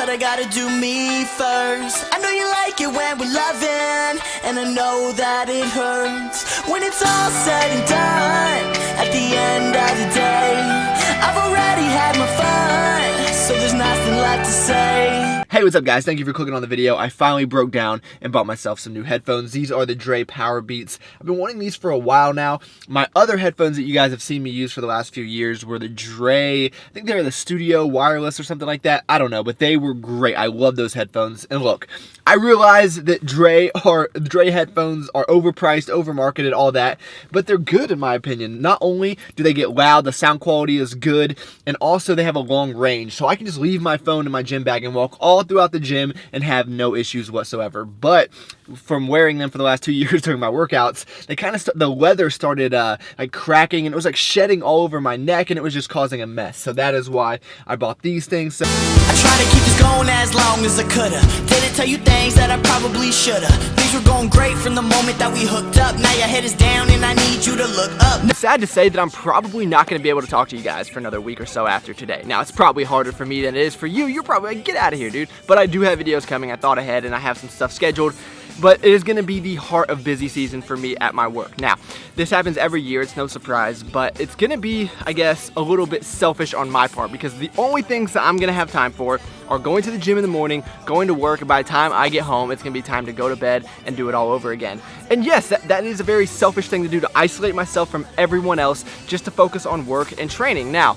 but I gotta do me first. I know you like it when we're loving, and I know that it hurts when it's all said and done. At the end of the day, I've already had my fun, so there's nothing left to say. Hey, what's up guys? Thank you for clicking on the video. I finally broke down and bought myself some new headphones. These are the Dre Power Beats. I've been wanting these for a while now. My other headphones that you guys have seen me use for the last few years were the Dre, I think they were the Studio Wireless or something like that. I don't know, but they were great. I love those headphones. And look, I realize that Dre headphones are overpriced, overmarketed, all that, but they're good in my opinion. Not only do they get loud, the sound quality is good, and also they have a long range. So I can just leave my phone in my gym bag and walk all throughout the gym and have no issues whatsoever. But from wearing them for the last 2 years during my workouts, they kind of the leather started like cracking, and it was like shedding all over my neck, and it was just causing a mess. So that is why I bought these things. So I tried to keep this going as long as I coulda. Didn't tell you things that I probably shoulda. Things were going great from the moment that we hooked up. Now your head is down and I need you to look up. It's sad to say that I'm probably not going to be able to talk to you guys for another week or so after today. Now, it's probably harder for me than it is for you. You're probably like, get out of here, dude. But I do have videos coming. I thought ahead and I have some stuff scheduled. But it is going to be the heart of busy season for me at my work. Now, this happens every year. It's no surprise. But it's going to be, I guess, a little bit selfish on my part, because the only things that I'm going to have time for are going to the gym in the morning, going to work, and by the time I get home, it's going to be time to go to bed and do it all over again. And yes, that is a very selfish thing to do, to isolate myself from everyone else just to focus on work and training. Now,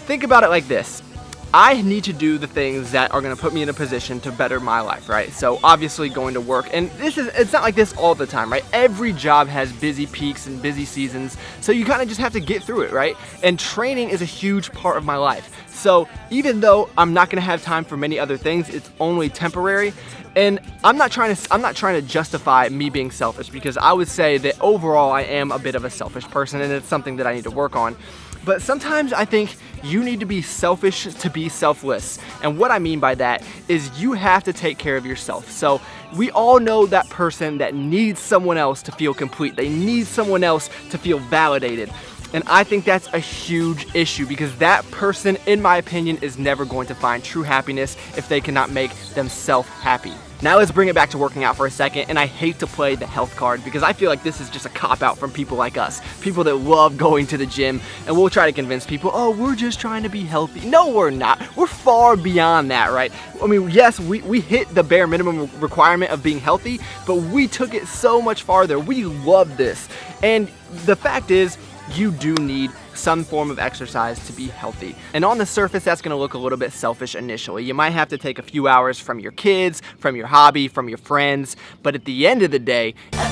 think about it like this. I need to do the things that are going to put me in a position to better my life, right? So obviously going to work, and it's not like this all the time, right? Every job has busy peaks and busy seasons, so you kind of just have to get through it, right? And training is a huge part of my life. So even though I'm not going to have time for many other things, it's only temporary. And I'm not trying to justify me being selfish, because I would say that overall I am a bit of a selfish person, and it's something that I need to work on. But sometimes I think you need to be selfish to be selfless. And what I mean by that is you have to take care of yourself. So we all know that person that needs someone else to feel complete. They need someone else to feel validated. And I think that's a huge issue, because that person, in my opinion, is never going to find true happiness if they cannot make themselves happy. Now let's bring it back to working out for a second, and I hate to play the health card, because I feel like this is just a cop-out from people like us, people that love going to the gym, and we'll try to convince people, oh, we're just trying to be healthy. No, we're not. We're far beyond that, right? I mean, yes, we hit the bare minimum requirement of being healthy, but we took it so much farther. We love this. And the fact is, you do need some form of exercise to be healthy. And on the surface, that's going to look a little bit selfish initially. You might have to take a few hours from your kids, from your hobby, from your friends, but at the end of the day, I've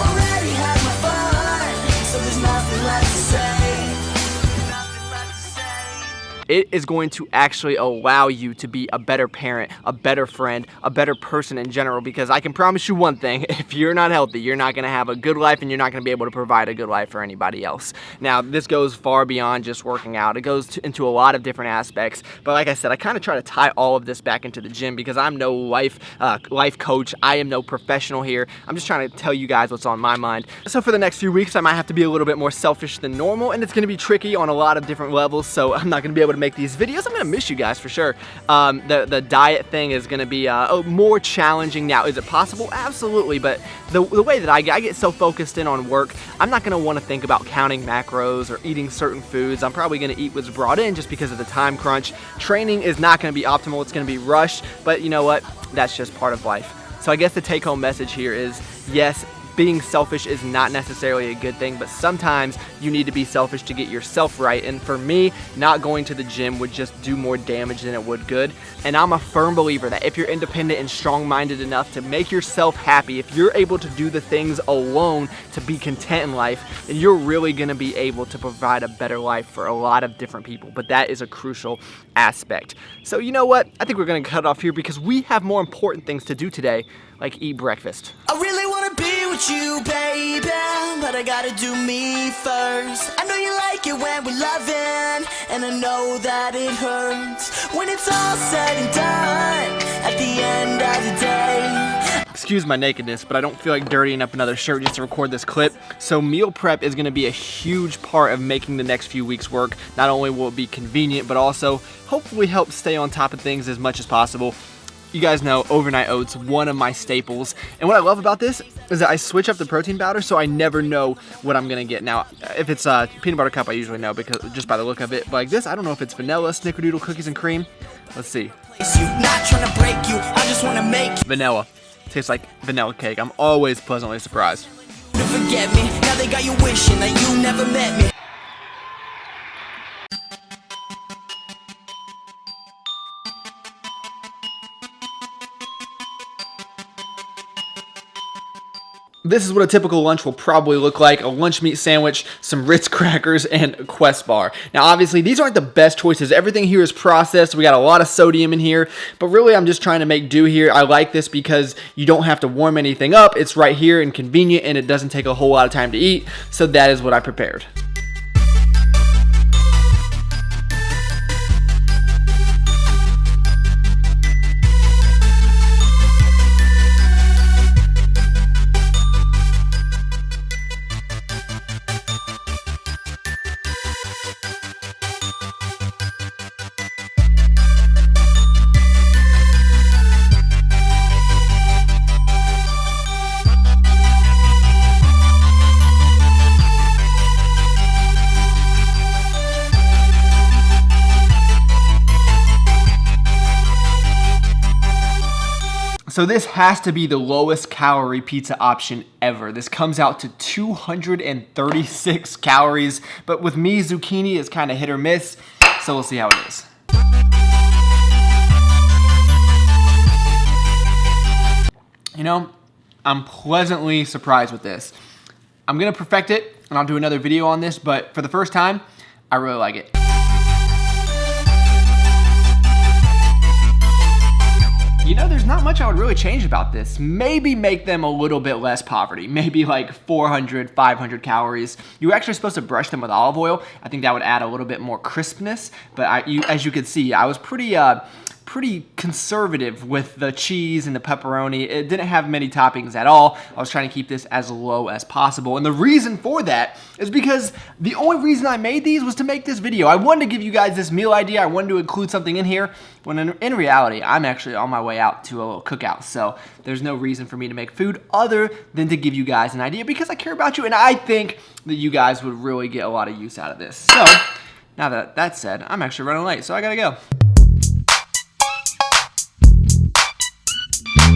already had my fun, so there's nothing left to say. it is going to actually allow you to be a better parent, a better friend, a better person in general, because I can promise you one thing: if you're not healthy, you're not going to have a good life, and you're not going to be able to provide a good life for anybody else. Now, this goes far beyond just working out. It goes into a lot of different aspects, but like I said, I kind of try to tie all of this back into the gym, because I'm no life coach. I am no professional here. I'm just trying to tell you guys what's on my mind. So for the next few weeks, I might have to be a little bit more selfish than normal, and it's going to be tricky on a lot of different levels, so I'm not going to be able to make these videos. I'm going to miss you guys for sure. The diet thing is going to be more challenging now. Is it possible? Absolutely, but the way that I get so focused in on work, I'm not going to want to think about counting macros or eating certain foods. I'm probably going to eat what's brought in just because of the time crunch. Training is not going to be optimal. It's going to be rushed, but you know what? That's just part of life. So I guess the take-home message here is, yes, being selfish is not necessarily a good thing, but sometimes you need to be selfish to get yourself right. And for me, not going to the gym would just do more damage than it would good. And I'm a firm believer that if you're independent and strong-minded enough to make yourself happy, if you're able to do the things alone to be content in life, then you're really going to be able to provide a better life for a lot of different people. But that is a crucial aspect. So you know what? I think we're going to cut off here, because we have more important things to do today, like eat breakfast. I really wanna be with you, baby, but I gotta do me first. I know you like it when we're loving, and I know that it hurts when it's all said and done. At the end of the day, excuse my nakedness, but I don't feel like dirtying up another shirt just to record this clip. So meal prep is gonna be a huge part of making the next few weeks work. Not only will it be convenient, but also hopefully help stay on top of things as much as possible. You guys know overnight oats, one of my staples. And what I love about this is that I switch up the protein powder so I never know what I'm gonna get. Now, if it's a peanut butter cup, I usually know because just by the look of it. But like this, I don't know if it's vanilla, snickerdoodle, cookies and cream. Let's see. Not trying to break you, I just wanna make Vanilla. Tastes like vanilla cake. I'm always pleasantly surprised. you forget me. Now they got you wishing that you never met me. This is what a typical lunch will probably look like: a lunch meat sandwich, some Ritz crackers, and a Quest bar. Now, obviously, these aren't the best choices. Everything here is processed. We got a lot of sodium in here, but really, I'm just trying to make do here. I like this because you don't have to warm anything up. It's right here and convenient, and it doesn't take a whole lot of time to eat, so that is what I prepared. So this has to be the lowest calorie pizza option ever. This comes out to 236 calories, but with me, zucchini is kind of hit or miss, so we'll see how it is. You know, I'm pleasantly surprised with this. I'm gonna perfect it, and I'll do another video on this, but for the first time, I really like it. You know, there's not much I would really change about this. Maybe make them a little bit less poverty. Maybe like 400, 500 calories. You're actually supposed to brush them with olive oil. I think that would add a little bit more crispness. But as you can see, I was pretty conservative with the cheese and the pepperoni. It didn't have many toppings at all. I was trying to keep this as low as possible. And the reason for that is because the only reason I made these was to make this video. I wanted to give you guys this meal idea. I wanted to include something in here, when in reality, I'm actually on my way out to a little cookout. So there's no reason for me to make food other than to give you guys an idea because I care about you and I think that you guys would really get a lot of use out of this. So now that that's said, I'm actually running late, so I gotta go.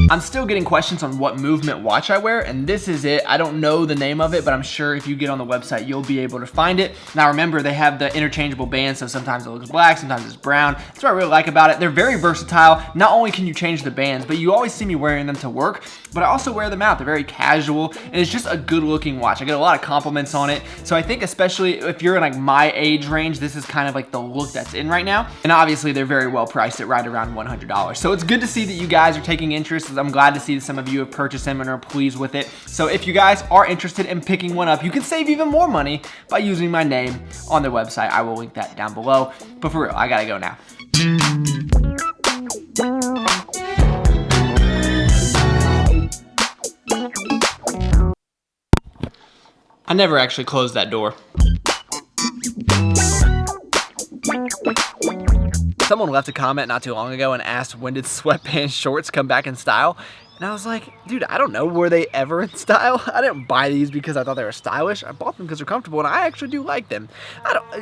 I'm still getting questions on what movement watch I wear, and this is it. I don't know the name of it, but I'm sure if you get on the website, you'll be able to find it. Now remember, they have the interchangeable bands, so sometimes it looks black, sometimes it's brown. That's what I really like about it. They're very versatile. Not only can you change the bands, but you always see me wearing them to work, but I also wear them out. They're very casual, and it's just a good looking watch. I get a lot of compliments on it, so I think especially if you're in like my age range, this is kind of like the look that's in right now. And obviously, they're very well priced at right around $100. So it's good to see that you guys are taking interest. I'm glad to see that some of you have purchased them and are pleased with it. So if you guys are interested in picking one up, you can save even more money by using my name on their website. I will link that down below. But for real, I gotta go now. I never actually closed that door. Someone left a comment not too long ago and asked, when did sweatpants shorts come back in style? And I was like, dude, I don't know. Were they ever in style? I didn't buy these because I thought they were stylish. I bought them because they're comfortable, and I actually do like them.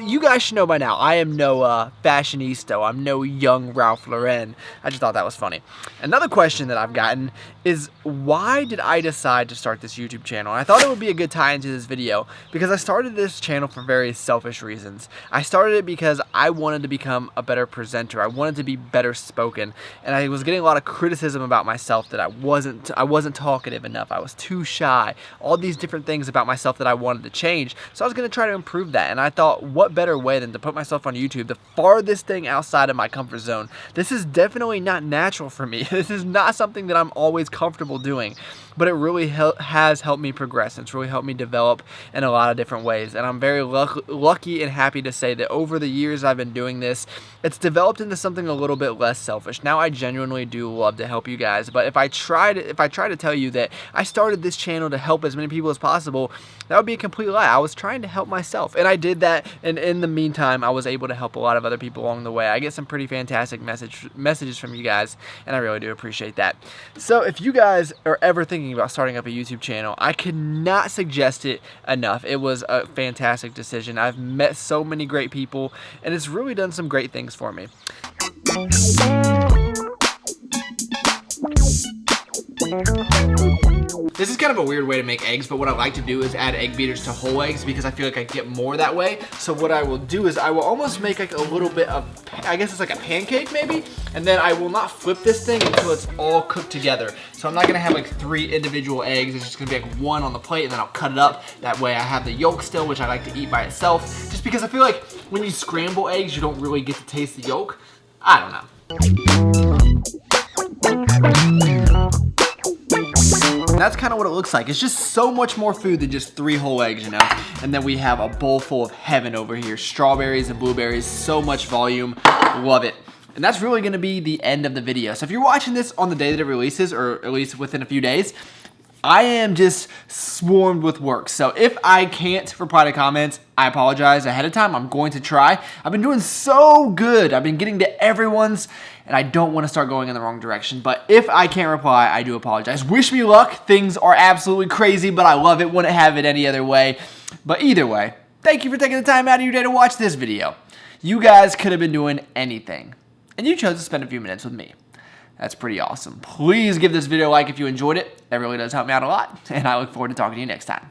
You guys should know by now, I am no fashionista. I'm no young Ralph Lauren. I just thought that was funny. Another question that I've gotten is, why did I decide to start this YouTube channel? And I thought it would be a good tie into this video because I started this channel for very selfish reasons. I started it because I wanted to become a better presenter. I wanted to be better spoken, and I was getting a lot of criticism about myself that I wasn't talkative enough. I was too shy. All these different things about myself that I wanted to change. So I was going to try to improve that. And I thought, what better way than to put myself on YouTube, the farthest thing outside of my comfort zone. This is definitely not natural for me. This is not something that I'm always comfortable doing. But it really has helped me progress. It's really helped me develop in a lot of different ways. And I'm very lucky and happy to say that over the years I've been doing this, it's developed into something a little bit less selfish. Now I genuinely do love to help you guys. But if I try try to tell you that I started this channel to help as many people as possible, that would be a complete lie. I was trying to help myself, and I did that, and in the meantime I was able to help a lot of other people along the way. I get some pretty fantastic messages from you guys, and I really do appreciate that. So if you guys are ever thinking about starting up a YouTube channel, I could not suggest it enough. It was a fantastic decision. I've met so many great people, and it's really done some great things for me. This is kind of a weird way to make eggs, but what I like to do is add egg beaters to whole eggs because I feel like I get more that way. So what I will do is I will almost make like a little bit of, I guess it's like a pancake maybe, and then I will not flip this thing until it's all cooked together. So I'm not gonna have like 3 individual eggs. It's just gonna be like 1 on the plate, and then I'll cut it up. That way I have the yolk still, which I like to eat by itself, just because I feel like when you scramble eggs, you don't really get to taste the yolk. I don't know. And that's kind of what it looks like. It's just so much more food than just 3 whole eggs, you know? And then we have a bowl full of heaven over here. Strawberries and blueberries, so much volume, love it. And that's really gonna be the end of the video. So if you're watching this on the day that it releases, or at least within a few days, I am just swarmed with work. So if I can't reply to comments, I apologize ahead of time. I'm going to try. I've been doing so good. I've been getting to everyone's, and I don't want to start going in the wrong direction. But if I can't reply, I do apologize. Wish me luck. Things are absolutely crazy, but I love it. Wouldn't have it any other way. But either way, thank you for taking the time out of your day to watch this video. You guys could have been doing anything, and you chose to spend a few minutes with me. That's pretty awesome. Please give this video a like if you enjoyed it. That really does help me out a lot, and I look forward to talking to you next time.